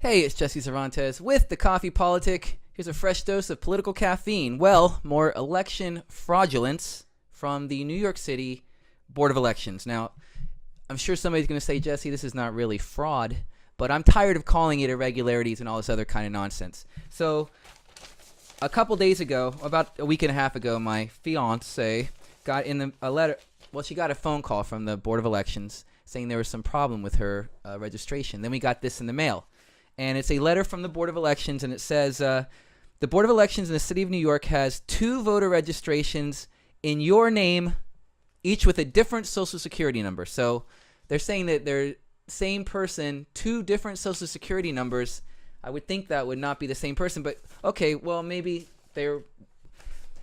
Hey, it's Jesse Cervantes with the Coffee Politic. Here's a fresh dose of political caffeine. Well, more election fraudulence from the New York City Board of Elections. Now, I'm sure somebody's going to say, Jesse, this is not really fraud, but I'm tired of calling it irregularities and all this other kind of nonsense. So, a couple days ago, about a week and a half ago, my fiance got a letter. Well, she got a phone call from the Board of Elections saying there was some problem with her registration. Then we got this in the mail. And it's a letter from the Board of Elections, and it says, the Board of Elections in the City of New York has 2 voter registrations in your name, each with a different Social Security number. So they're saying that they're same person, 2 different Social Security numbers. I would think that would not be the same person, but okay, well, maybe they're...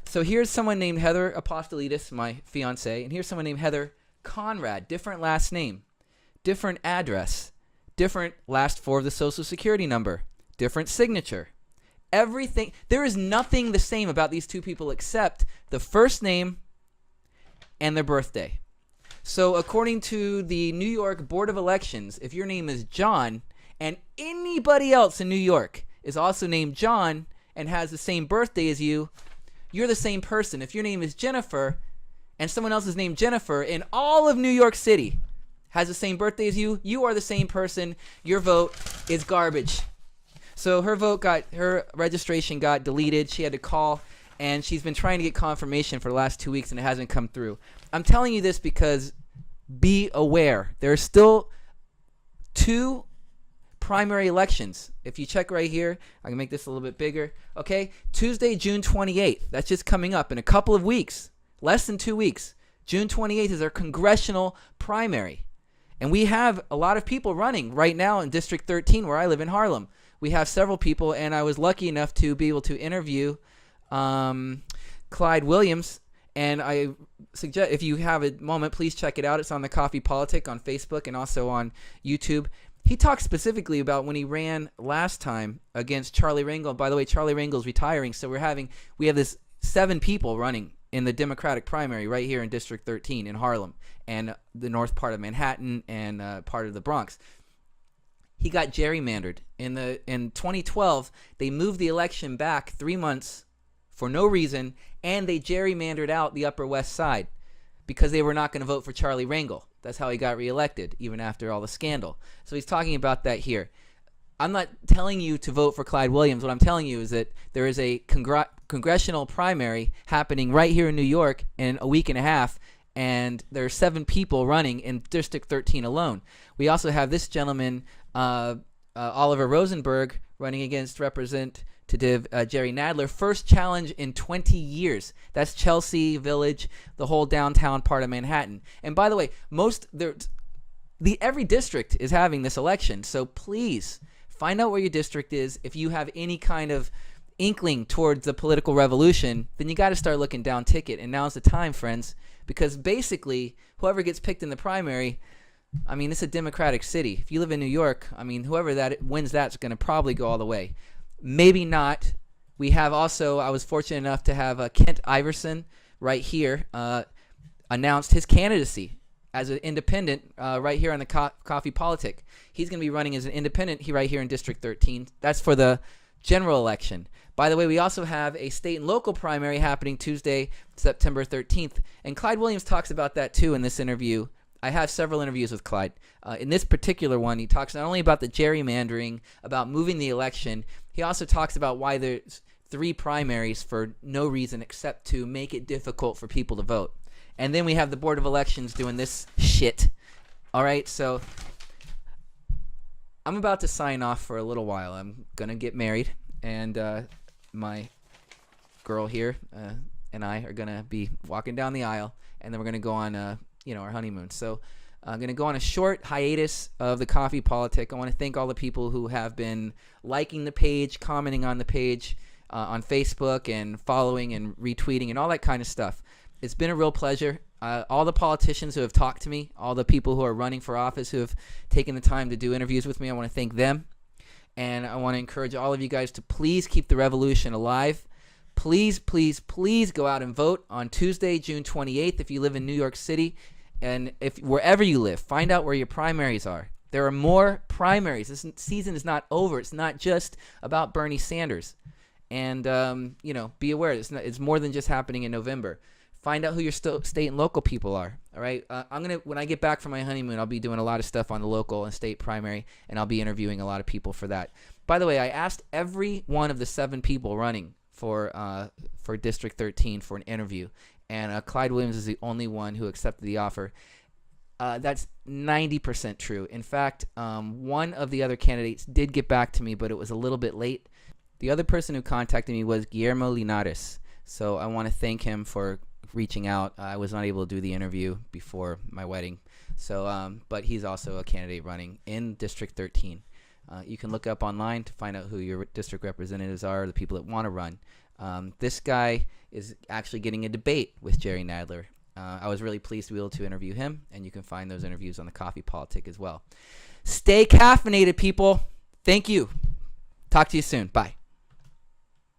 So here's someone named Heather Apostolides, my fiance, and here's someone named Heather Conrad, different last name, different address, different last 4 of the Social Security number, different signature. Everything, there is nothing the same about these 2 people except the first name and their birthday. So according to the New York Board of Elections, if your name is John and anybody else in New York is also named John and has the same birthday as you, you're the same person. If your name is Jennifer and someone else is named Jennifer in all of New York City has the same birthday as you, you are the same person. Your vote is garbage. So her registration got deleted. She had to call, and she's been trying to get confirmation for the last 2 weeks, and it hasn't come through. I'm telling you this because be aware. There are still 2 primary elections. If you check right here, I can make this a little bit bigger. Okay, Tuesday, June 28th. That's just coming up in a couple of weeks, less than 2 weeks. June 28th is our congressional primary. And we have a lot of people running right now in District 13, where I live in Harlem. We have several people, and I was lucky enough to be able to interview Clyde Williams. And I suggest, if you have a moment, please check it out. It's on the Coffee Politic on Facebook and also on YouTube. He talked specifically about when he ran last time against Charlie Rangel. By the way, Charlie Rangel's retiring, so we have this 7 people running in the Democratic primary right here in District 13 in Harlem and the north part of Manhattan and part of the Bronx. He got gerrymandered. In 2012, they moved the election back 3 months for no reason, and they gerrymandered out the Upper West Side because they were not going to vote for Charlie Rangel. That's how he got reelected, even after all the scandal. So he's talking about that here. I'm not telling you to vote for Clyde Williams. What I'm telling you is that there is a congressional primary happening right here in New York in a week and a half, and there are 7 people running in District 13 alone. We also have this gentleman, Oliver Rosenberg, running against Representative Jerry Nadler. First challenge in 20 years. That's Chelsea Village, the whole downtown part of Manhattan. And by the way, every district is having this election, so please find out where your district is. If you have any kind of inkling towards the political revolution, then you got to start looking down ticket. And now's the time, friends, because basically whoever gets picked in the primary, I mean, it's a Democratic city. If you live in New York, I mean, whoever that wins that's going to probably go all the way. Maybe not. We have also, I was fortunate enough to have Kent Iverson right here announced his candidacy as an independent right here on the Coffee Politic. He's going to be running as an independent right here in District 13. That's for the general election. By the way, we also have a state and local primary happening Tuesday, September 13th. And Clyde Williams talks about that too in this interview. I have several interviews with Clyde. In this particular one, he talks not only about the gerrymandering, about moving the election, he also talks about why there's 3 primaries for no reason except to make it difficult for people to vote. And then we have the Board of Elections doing this shit. All right, so I'm about to sign off for a little while. I'm going to get married, and my girl here and I are going to be walking down the aisle, and then we're going to go on our honeymoon. So I'm going to go on a short hiatus of the Coffee Politic. I want to thank all the people who have been liking the page, commenting on the page on Facebook, and following and retweeting and all that kind of stuff. It's been a real pleasure. All the politicians who have talked to me, all the people who are running for office who have taken the time to do interviews with me, I want to thank them. And I want to encourage all of you guys to please keep the revolution alive. Please, please, please go out and vote on Tuesday, June 28th if you live in New York City. And if wherever you live, find out where your primaries are. There are more primaries. This season is not over. It's not just about Bernie Sanders. And, be aware. It's more than just happening in November. Find out who your state and local people are. All right. When I get back from my honeymoon, I'll be doing a lot of stuff on the local and state primary, and I'll be interviewing a lot of people for that. By the way, I asked every one of the 7 people running for District 13 for an interview, and Clyde Williams is the only one who accepted the offer. That's 90% true. In fact, one of the other candidates did get back to me, but it was a little bit late. The other person who contacted me was Guillermo Linares. So I want to thank him for reaching out. I was not able to do the interview before my wedding. So, but he's also a candidate running in District 13. You can look up online to find out who your district representatives are, the people that want to run. This guy is actually getting a debate with Jerry Nadler. I was really pleased to be able to interview him, and you can find those interviews on the Coffee Politic as well. Stay caffeinated, people. Thank you. Talk to you soon. Bye.